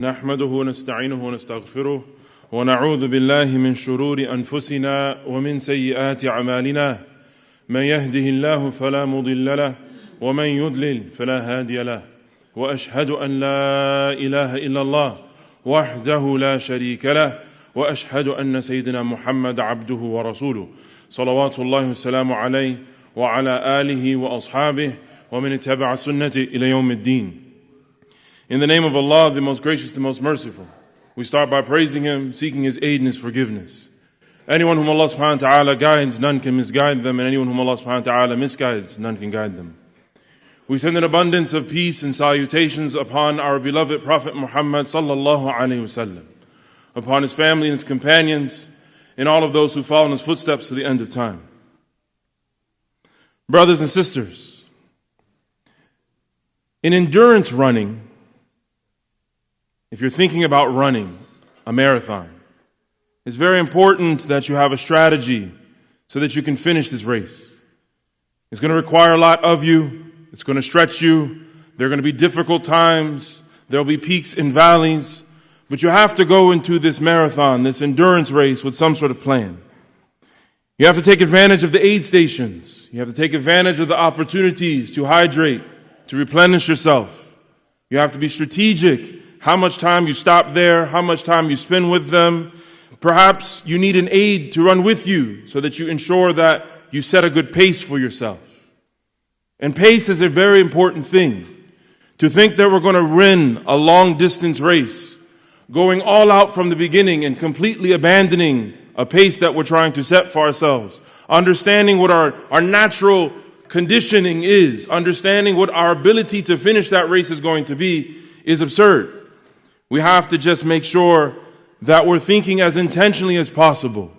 نحمده ونستعينه ونستغفره ونعوذ بالله من شرور أنفسنا ومن سيئات أعمالنا من يهده الله فلا مضل له ومن يضلل فلا هادي له وأشهد أن لا إله إلا الله وحده لا شريك له وأشهد أن سيدنا محمد عبده ورسوله صلوات الله والسلام عليه وعلى آله وأصحابه ومن اتبع سنته إلى يوم الدين. In the name of Allah, the most gracious, the most merciful, we start by praising Him, seeking His aid and His forgiveness. Anyone whom Allah subhanahu wa ta'ala guides, none can misguide them, and anyone whom Allah subhanahu wa ta'ala misguides, none can guide them. We send an abundance of peace and salutations upon our beloved Prophet Muhammad sallallahu alayhi wasallam, upon his family and his companions, and all of those who follow in his footsteps to the end of time. Brothers and sisters, in endurance running, if you're thinking about running a marathon, it's very important that you have a strategy so that you can finish this race. It's going to require a lot of you. It's going to stretch you. There are going to be difficult times. There will be peaks and valleys. But you have to go into this marathon, this endurance race, with some sort of plan. You have to take advantage of the aid stations. You have to take advantage of the opportunities to hydrate, to replenish yourself. You have to be strategic. How much time you stop there, how much time you spend with them. Perhaps you need an aid to run with you so that you ensure that you set a good pace for yourself. And pace is a very important thing. To think that we're going to win a long distance race, going all out from the beginning and completely abandoning a pace that we're trying to set for ourselves, understanding what our natural conditioning is, understanding what our ability to finish that race is going to be, is absurd. We have to just make sure that we're thinking as intentionally as possible.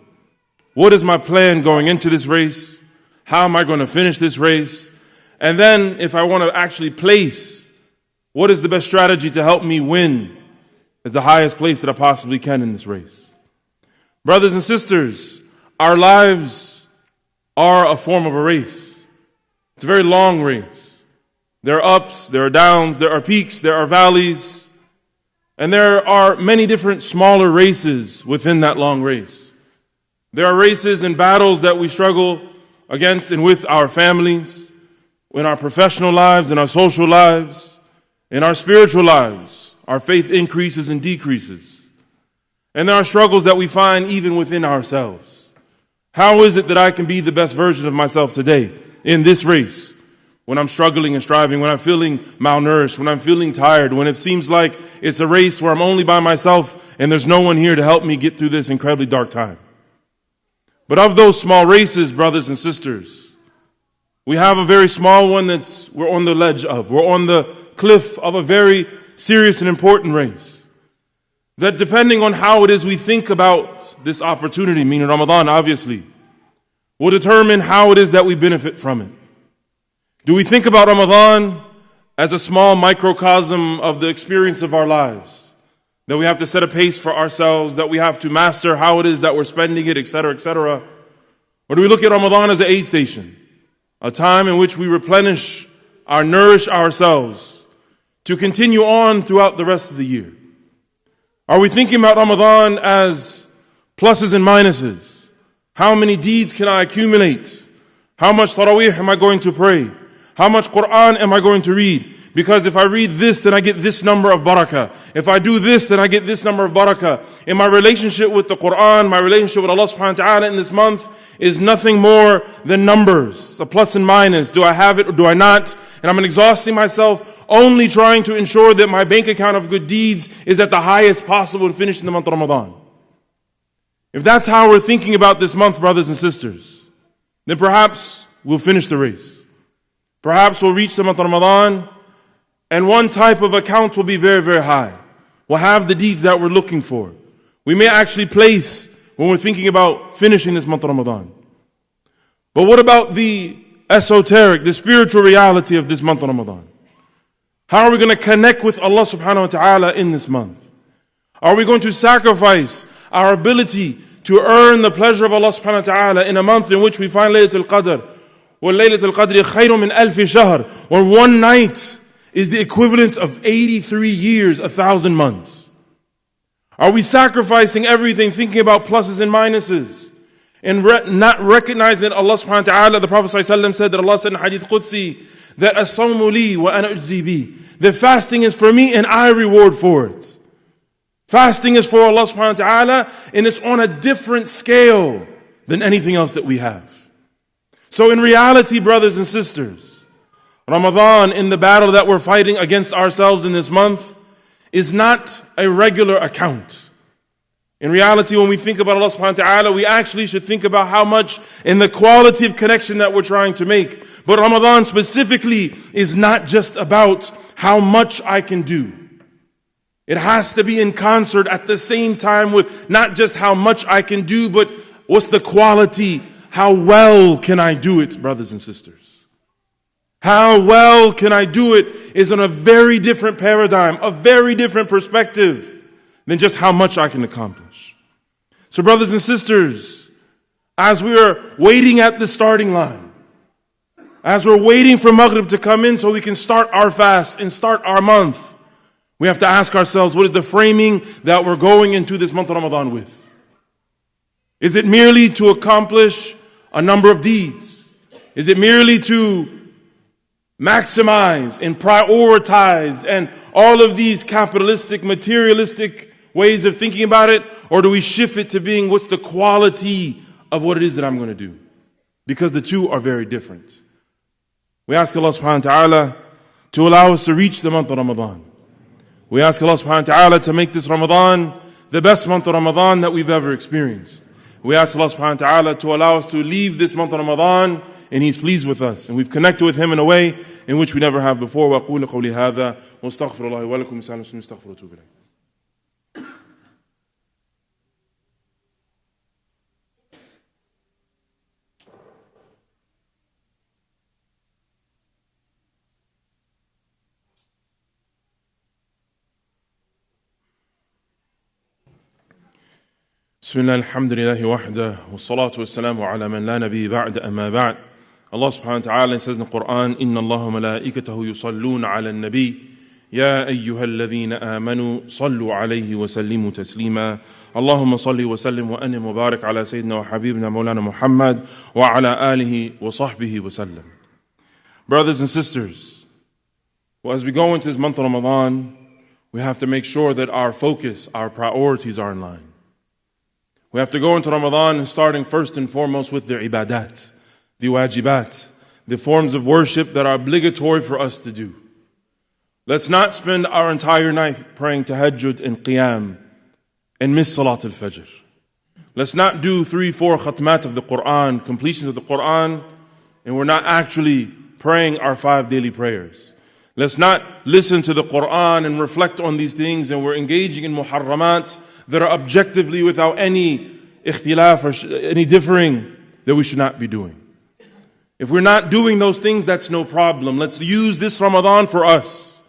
What is my plan going into this race? How am I going to finish this race? And then if I want to actually place, what is the best strategy to help me win at the highest place that I possibly can in this race? Brothers and sisters, our lives are a form of a race. It's a very long race. There are ups, there are downs, there are peaks, there are valleys. And there are many different smaller races within that long race. There are races and battles that we struggle against and with our families, in our professional lives, in our social lives, in our spiritual lives. Our faith increases and decreases. And there are struggles that we find even within ourselves. How is it that I can be the best version of myself today in this race? When I'm struggling and striving, when I'm feeling malnourished, when I'm feeling tired, when it seems like it's a race where I'm only by myself and there's no one here to help me get through this incredibly dark time. But of those small races, brothers and sisters, we have a very small one we're on the ledge of. We're on the cliff of a very serious and important race. That depending on how it is we think about this opportunity, meaning Ramadan obviously, will determine how it is that we benefit from it. Do we think about Ramadan as a small microcosm of the experience of our lives? That we have to set a pace for ourselves, that we have to master how it is that we're spending it, etc., etc. Or do we look at Ramadan as an aid station? A time in which we nourish ourselves to continue on throughout the rest of the year? Are we thinking about Ramadan as pluses and minuses? How many deeds can I accumulate? How much Taraweeh am I going to pray? How much Quran am I going to read? Because if I read this, then I get this number of barakah. If I do this, then I get this number of barakah. In my relationship with the Quran, my relationship with Allah subhanahu wa ta'ala in this month is nothing more than numbers, a plus and minus. Do I have it or do I not? And I'm exhausting myself only trying to ensure that my bank account of good deeds is at the highest possible and finish in the month of Ramadan. If that's how we're thinking about this month, brothers and sisters, then perhaps we'll finish the race. Perhaps we'll reach the month of Ramadan, and one type of account will be very, very high. We'll have the deeds that we're looking for. We may actually place when we're thinking about finishing this month of Ramadan. But what about the esoteric, the spiritual reality of this month of Ramadan? How are we going to connect with Allah subhanahu wa ta'ala in this month? Are we going to sacrifice our ability to earn the pleasure of Allah subhanahu wa ta'ala in a month in which we find Laylatul Qadr? وَاللَّيْلَةُ الْقَدْرِ خَيْرٌ مِّنْ أَلْفِ شَهْرٍ, or one night is the equivalent of 83 years, 1,000 months. Are we sacrificing everything, thinking about pluses and minuses? And not recognizing that Allah subhanahu wa ta'ala, the Prophet ﷺ said that Allah said in Hadith Qudsi, that as-sawmu li wa ana ujzi bi. The fasting is for me and I reward for it. Fasting is for Allah subhanahu wa ta'ala and it's on a different scale than anything else that we have. So in reality, brothers and sisters, Ramadan, in the battle that we're fighting against ourselves in this month, is not a regular account. In reality, when we think about Allah subhanahu wa ta'ala, we actually should think about how much and the quality of connection that we're trying to make. But Ramadan specifically is not just about how much I can do. It has to be in concert at the same time with not just how much I can do, but what's the quality? How well can I do it, brothers and sisters? How well can I do it is in a very different paradigm, a very different perspective than just how much I can accomplish. So brothers and sisters, as we are waiting at the starting line, as we're waiting for Maghrib to come in so we can start our fast and start our month, we have to ask ourselves, what is the framing that we're going into this month of Ramadan with? Is it merely to accomplish a number of deeds? Is it merely to maximize and prioritize and all of these capitalistic, materialistic ways of thinking about it? Or do we shift it to being, what's the quality of what it is that I'm going to do? Because the two are very different. We ask Allah subhanahu wa ta'ala to allow us to reach the month of Ramadan. We ask Allah subhanahu wa ta'ala to make this Ramadan the best month of Ramadan that we've ever experienced. We ask Allah subhanahu wa ta'ala to allow us to leave this month of Ramadan and He's pleased with us. And we've connected with Him in a way in which we never have before. وَأَقُولُ قَوْلِي هَذَا وَأَسْتَغْفِرُ اللَّهِ وَلَكُمْ سَأَلُ سُنِّ اسْتَغْفِرُوا وَتُوبُوا إِلَيْهِ. بسم الله الحمد لله وحده والصلاة والسلام على من لا نبي بعد أما بعد. Allah subhanahu wa ta'ala says in the Quran, إِنَّ اللَّهَ مَلَائِكَتَهُ يُصَلُّونَ عَلَى النَّبِيِّ يَا أَيُّهَا الَّذِينَ آمَنُوا صَلُّوا عَلَيْهِ وَسَلِّمُوا تَسْلِيمًا اللهم صل وسلم وأنعم وبارك على سيدنا وحبيبنا مولانا محمد وعلى آله وصحبه وسلم. Brothers and sisters, well, as we go into this month of Ramadan, we have to make sure that our focus, our priorities are in line. We have to go into Ramadan starting first and foremost with the ibadat, the wajibat, the forms of worship that are obligatory for us to do. Let's not spend our entire night praying tahajjud and qiyam and miss salat al-fajr. Let's not do 3-4 khatmat of the Quran, completions of the Quran, and we're not actually praying our 5 daily prayers. Let's not listen to the Quran and reflect on these things and we're engaging in muharramat that are objectively without any ikhtilaf or any differing that we should not be doing. If we're not doing those things, that's no problem. Let's use this Ramadan for us.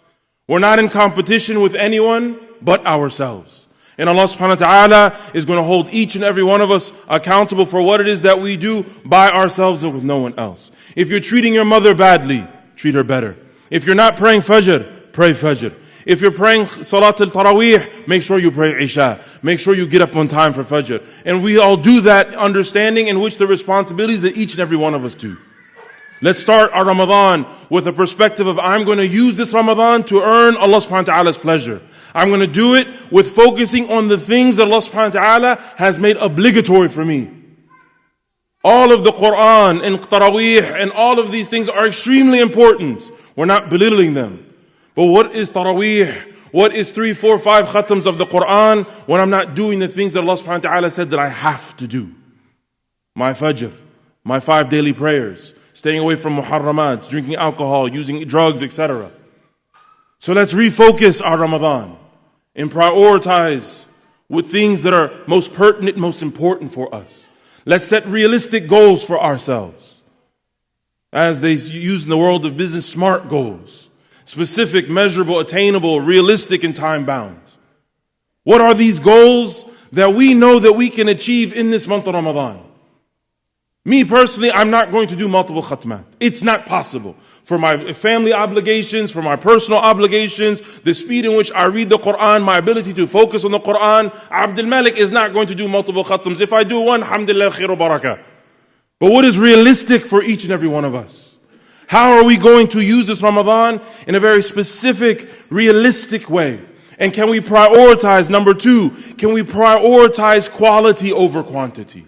We're not in competition with anyone but ourselves. And Allah subhanahu wa ta'ala is going to hold each and every one of us accountable for what it is that we do by ourselves and with no one else. If you're treating your mother badly, treat her better. If you're not praying Fajr, pray Fajr. If you're praying Salat al-Tarawih, make sure you pray Isha. Make sure you get up on time for Fajr. And we all do that understanding in which the responsibilities that each and every one of us do. Let's start our Ramadan with a perspective of I'm going to use this Ramadan to earn Allah subhanahu wa ta'ala's pleasure. I'm going to do it with focusing on the things that Allah subhanahu wa ta'ala has made obligatory for me. All of the Quran and Tarawih and all of these things are extremely important. We're not belittling them. But what is Tarawih? What is 3, 4, 5 khatams of the Quran when I'm not doing the things that Allah subhanahu wa ta'ala said that I have to do? My Fajr, my 5 daily prayers, staying away from muharramat, drinking alcohol, using drugs, etc. So let's refocus our Ramadan and prioritize with things that are most pertinent, most important for us. Let's set realistic goals for ourselves. As they use in the world of business, SMART goals. Specific, measurable, attainable, realistic, and time-bound. What are these goals that we know that we can achieve in this month of Ramadan? Me personally, I'm not going to do multiple khatmat. It's not possible. For my family obligations, for my personal obligations, the speed in which I read the Quran, my ability to focus on the Quran, Abdul Malik is not going to do multiple khatams. If I do one, alhamdulillah, khairu barakah. But what is realistic for each and every one of us? How are we going to use this Ramadan in a very specific, realistic way? And can we prioritize, number two, can we prioritize quality over quantity?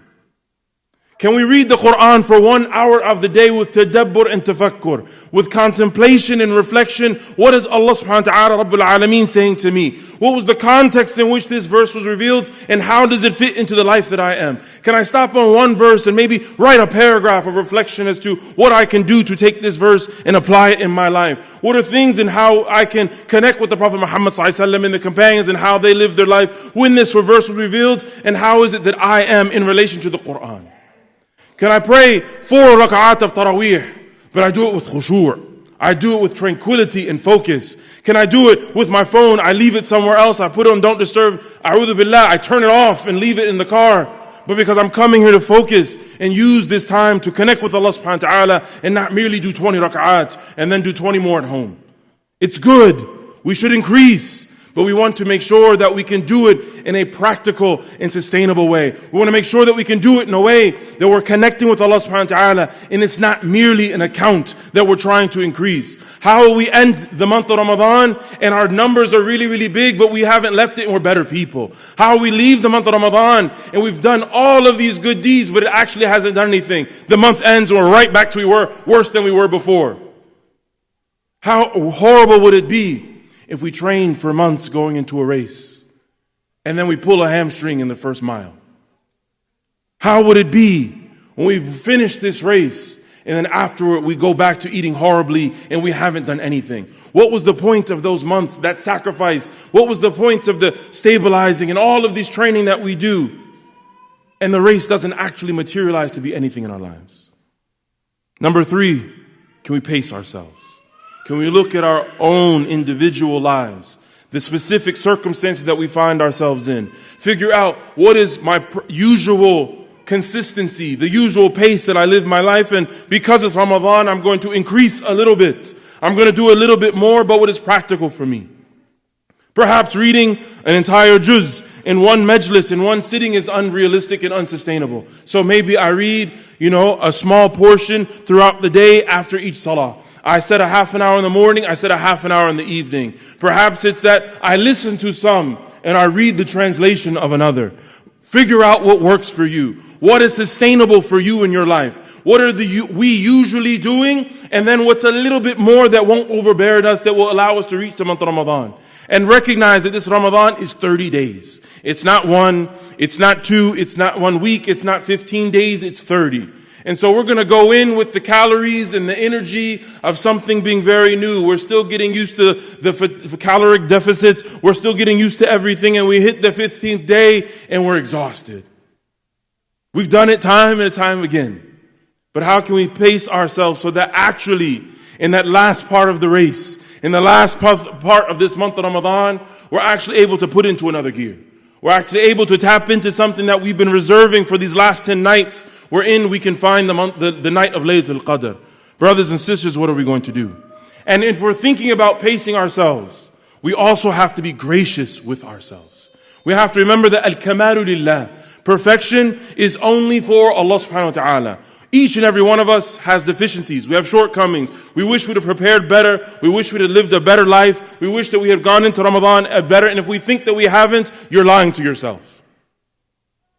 Can we read the Quran for 1 hour of the day with tadabbur and tafakkur, with contemplation and reflection? What is Allah subhanahu wa ta'ala Rabbul Alameen saying to me? What was the context in which this verse was revealed, and how does it fit into the life that I am? Can I stop on one verse and maybe write a paragraph of reflection as to what I can do to take this verse and apply it in my life? What are things and how I can connect with the Prophet Muhammad ﷺ and the companions and how they lived their life when this verse was revealed, and how is it that I am in relation to the Quran? Can I pray 4 rak'at of taraweeh, but I do it with khushu'? I do it with tranquility and focus. Can I do it with my phone? I leave it somewhere else. I put it on don't disturb. A'udhu billah. I turn it off and leave it in the car. But because I'm coming here to focus and use this time to connect with Allah subhanahu wa ta'ala and not merely do 20 rak'at and then do 20 more at home. It's good. We should increase. But we want to make sure that we can do it in a practical and sustainable way. We want to make sure that we can do it in a way that we're connecting with Allah subhanahu wa ta'ala, and it's not merely an account that we're trying to increase. How will we end the month of Ramadan and our numbers are really, really big, but we haven't left it and we're better people? How we leave the month of Ramadan and we've done all of these good deeds, but it actually hasn't done anything. The month ends and we're right back to where we were, worse than we were before. How horrible would it be if we trained for months going into a race and then we pull a hamstring in the first mile? How would it be when we finish this race and then afterward we go back to eating horribly and we haven't done anything? What was the point of those months, that sacrifice? What was the point of the stabilizing and all of this training that we do? And the race doesn't actually materialize to be anything in our lives. Number 3, can we pace ourselves? Can we look at our own individual lives, the specific circumstances that we find ourselves in? Figure out what is my usual consistency, the usual pace that I live my life in. Because it's Ramadan, I'm going to increase a little bit. I'm going to do a little bit more, but what is practical for me? Perhaps reading an entire juz in one majlis, in one sitting, is unrealistic and unsustainable. So maybe I read, a small portion throughout the day after each salah. I said a half an hour in the morning, I said a half an hour in the evening. Perhaps it's that I listen to some and I read the translation of another. Figure out what works for you. What is sustainable for you in your life? What are we usually doing? And then what's a little bit more that won't overbear us, that will allow us to reach the month of Ramadan. And recognize that this Ramadan is 30 days. It's not 1, it's not 2, it's not 1 week, it's not 15 days, it's 30. And so we're going to go in with the calories and the energy of something being very new. We're still getting used to the caloric deficits. We're still getting used to everything. And we hit the 15th day and we're exhausted. We've done it time and time again. But how can we pace ourselves so that actually in that last part of the race, in the last part of this month of Ramadan, we're actually able to put into another gear. We're actually able to tap into something that we've been reserving for these last 10 nights, wherein we can find the night of Laylatul Qadr. Brothers and sisters, what are we going to do? And if we're thinking about pacing ourselves, we also have to be gracious with ourselves. We have to remember that al-kamalu lillah. Perfection is only for Allah subhanahu wa ta'ala. Each and every one of us has deficiencies. We have shortcomings. We wish we'd have prepared better. We wish we'd have lived a better life. We wish that we had gone into Ramadan better. And if we think that we haven't, you're lying to yourself.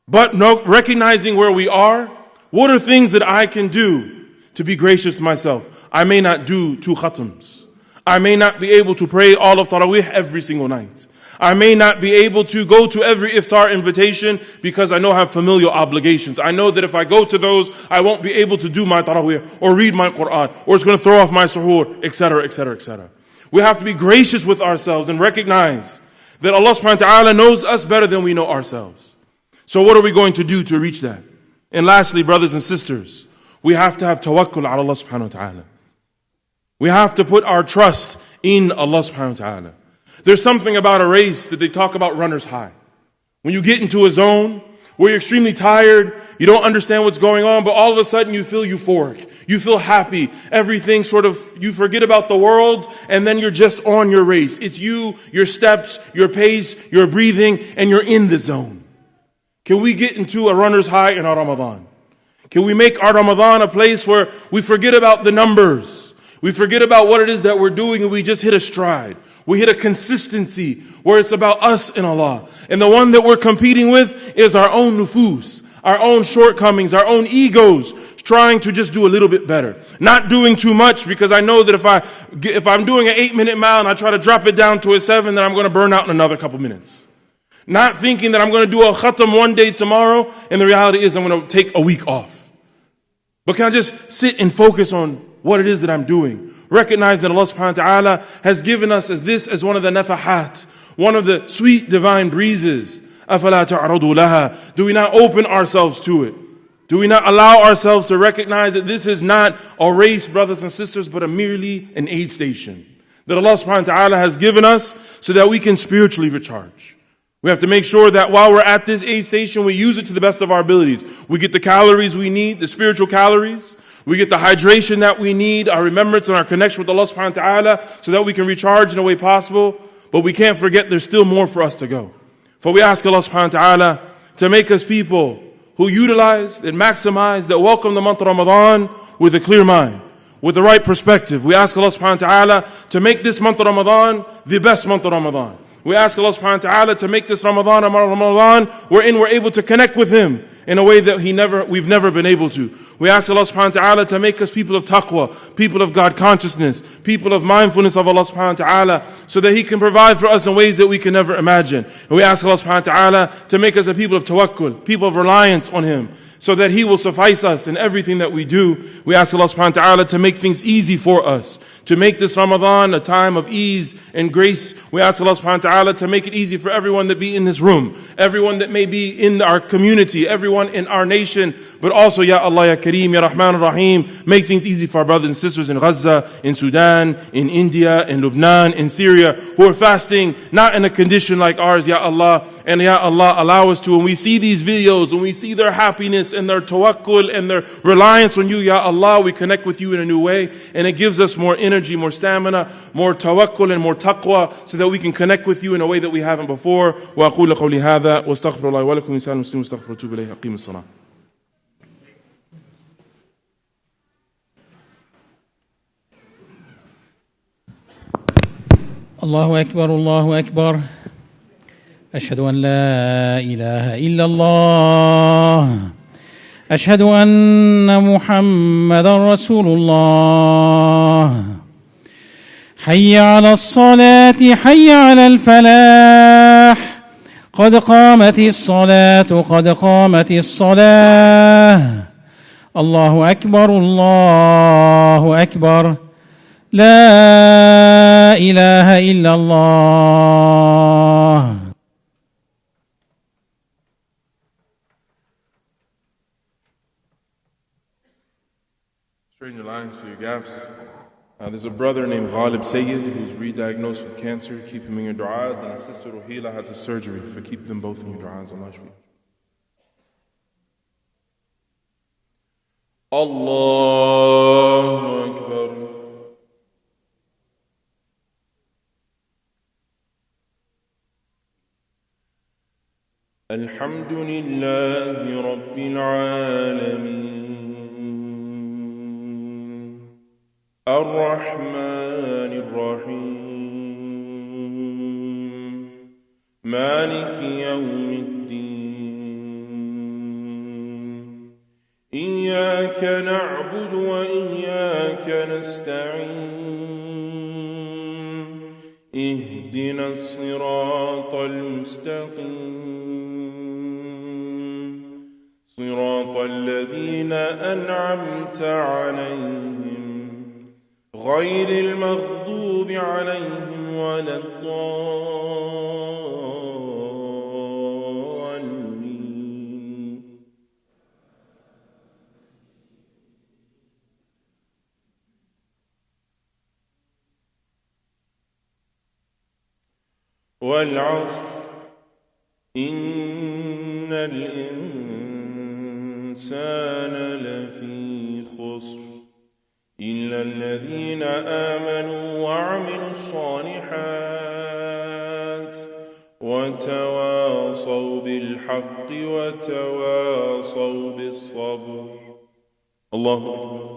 But recognizing where we are, what are things that I can do to be gracious to myself? I may not do 2 khatams. I may not be able to pray all of Taraweeh every single night. I may not be able to go to every iftar invitation because I know I have familial obligations. I know that if I go to those, I won't be able to do my Taraweeh or read my Quran, or it's going to throw off my suhoor, etc., etc., etc. We have to be gracious with ourselves and recognize that Allah subhanahu wa ta'ala knows us better than we know ourselves. So what are we going to do to reach that? And lastly, brothers and sisters, we have to have tawakkul ala Allah subhanahu wa ta'ala. We have to put our trust in Allah subhanahu wa ta'ala. There's something about a race that they talk about runner's high. When you get into a zone, where you're extremely tired, you don't understand what's going on, but all of a sudden you feel euphoric. You feel happy. Everything you forget about the world, and then you're just on your race. It's you, your steps, your pace, your breathing, and you're in the zone. Can we get into a runner's high in our Ramadan? Can we make our Ramadan a place where we forget about the numbers? We forget about what it is that we're doing, and we just hit a stride. We hit a consistency where it's about us and Allah. And the one that we're competing with is our own nufus, our own shortcomings, our own egos, trying to just do a little bit better. Not doing too much, because I know that if I'm doing an 8-minute mile and I try to drop it down to a 7, then I'm going to burn out in another couple minutes. Not thinking that I'm going to do a khatam one day tomorrow, and the reality is I'm going to take a week off. But can I just sit and focus on what it is that I'm doing? Recognize that Allah subhanahu wa ta'ala has given us as one of the nafahat, one of the sweet divine breezes. أَفَلَا تَعْرَضُوا لَهَا. Do we not open ourselves to it? Do we not allow ourselves to recognize that this is not a race, brothers and sisters, but merely an aid station that Allah subhanahu wa ta'ala has given us so that we can spiritually recharge? We have to make sure that while we're at this aid station, we use it to the best of our abilities. We get the calories we need, the spiritual calories. We get the hydration that we need, our remembrance and our connection with Allah subhanahu wa ta'ala, so that we can recharge in a way possible. But we can't forget there's still more for us to go. For we ask Allah subhanahu wa ta'ala to make us people who utilize and maximize, that welcome the month of Ramadan with a clear mind, with the right perspective. We ask Allah subhanahu wa ta'ala to make this month of Ramadan the best month of Ramadan. We ask Allah subhanahu wa ta'ala to make this Ramadan a Ramadan wherein we're able to connect with Him in a way that we've never been able to. We ask Allah subhanahu wa ta'ala to make us people of taqwa, people of God consciousness, people of mindfulness of Allah subhanahu wa ta'ala, so that He can provide for us in ways that we can never imagine. And we ask Allah subhanahu wa ta'ala to make us a people of tawakkul, people of reliance on Him, so that He will suffice us in everything that we do. We ask Allah subhanahu wa ta'ala to make things easy for us, to make this Ramadan a time of ease and grace. We ask Allah subhanahu wa ta'ala to make it easy for everyone that be in this room, everyone that may be in our community, everyone in our nation, but also, Ya Allah, Ya Kareem, Ya Rahman, Rahim, make things easy for our brothers and sisters in Gaza, in Sudan, in India, in Lebanon, in Syria, who are fasting, not in a condition like ours, Ya Allah. And Ya Allah, allow us to, when we see these videos, when we see their happiness and their tawakkul and their reliance on You, Ya Allah, we connect with You in a new way, and it gives us more energy, more stamina, more tawakkul and more taqwa, so that we can connect with You in a way that we haven't before. وأقول قولي هذا واستغفر الله ولكم إنسان المسلم واستغفر وتوب إليه. أقيم الصلاة. الله أكبر الله أكبر أشهد أن لا إله إلا الله أشهد أن محمدا رسول الله حي على الصلاة حي على الفلاح قد قامت الصلاة قد قامت الصلاة الله أكبر الله أكبر لا إله إلا الله. Straighten your lines for your gaps. There's a brother named Ghalib Sayyid who's re-diagnosed with cancer. Keep him in your du'as. And his sister Ruhila has a surgery. For keep them both in your du'as. Allah shfi. Allahu Akbar. الحمد لله رب العالمين الرحمن الرحيم مالك يوم الدين إياك نعبد وإياك نستعين اهدنا الصراط المستقيم صراط الذين أنعمت عليهم غير المغضوب عليهم ولا الضالين. والعصر إن الإنسان لفي خسر إلا الذين آمنوا وعملوا الصالحات وتواصوا بالحق وتواصوا بالصبر. الله أكبر.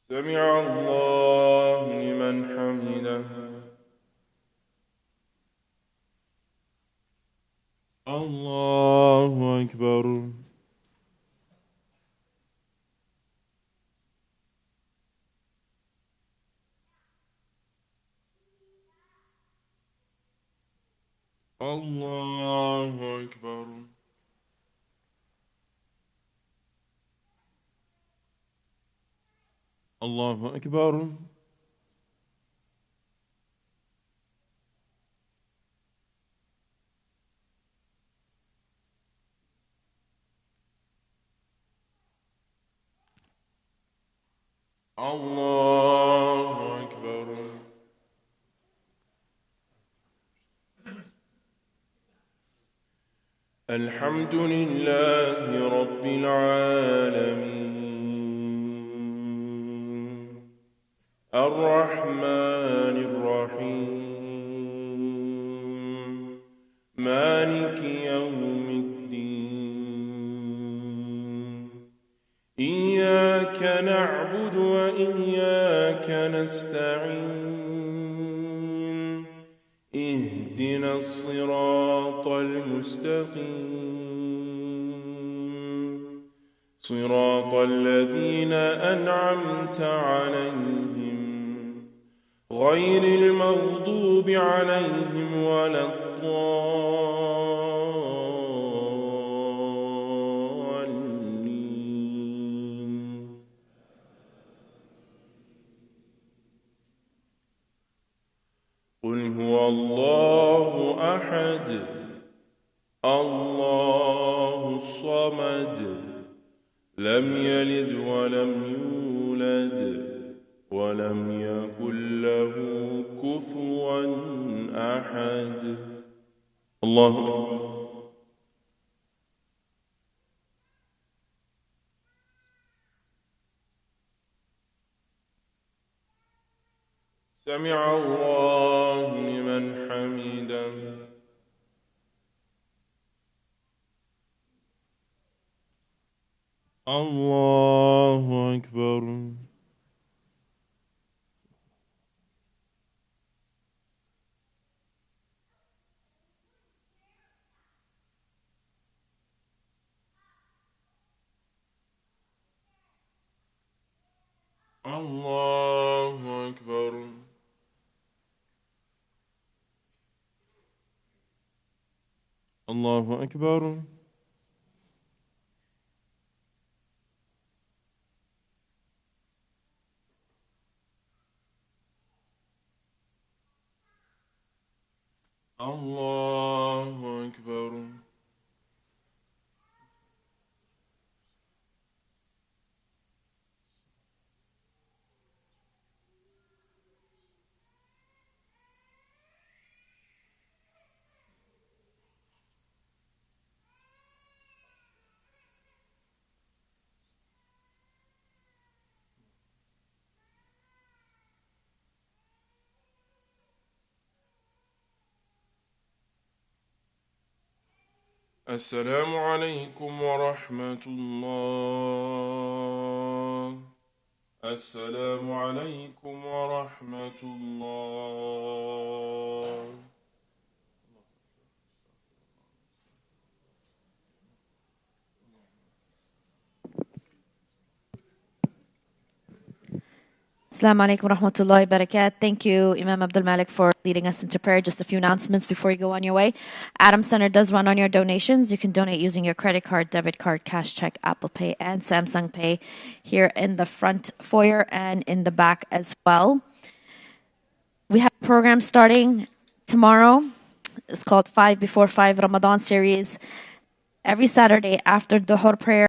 سمع الله لمن حمده. الله أكبر. الله أكبر. الله أكبر. الله أكبر. الحمد لله رب العالمين الرحمن الرحيم مالك يوم الدين إياك نعبد وإياك نستعين اهدنا الصراط المستقيم صراط الذين أنعمت عليهم غير المغضوب عليهم ولا الضالين. قل هو الله أحد الله الصمد لم يلد ولم يولد ولم يكن له كفوا أحد. الله أكبر. سمع الله لمن حمده. الله أكبر. الله أكبر. الله أكبر. الله أكبر. السلام عليكم ورحمة الله. السلام عليكم ورحمة الله. Assalamu alaikum wa rahmatullahi wa barakatuh. Thank you, Imam Abdul Malik, for leading us into prayer. Just a few announcements before you go on your way. Adam Center does run on your donations. You can donate using your credit card, debit card, cash check, Apple Pay, and Samsung Pay here in the front foyer and in the back as well. We have a program starting tomorrow. It's called 5 Before 5 Ramadan series. Every Saturday after Dhuhr prayer,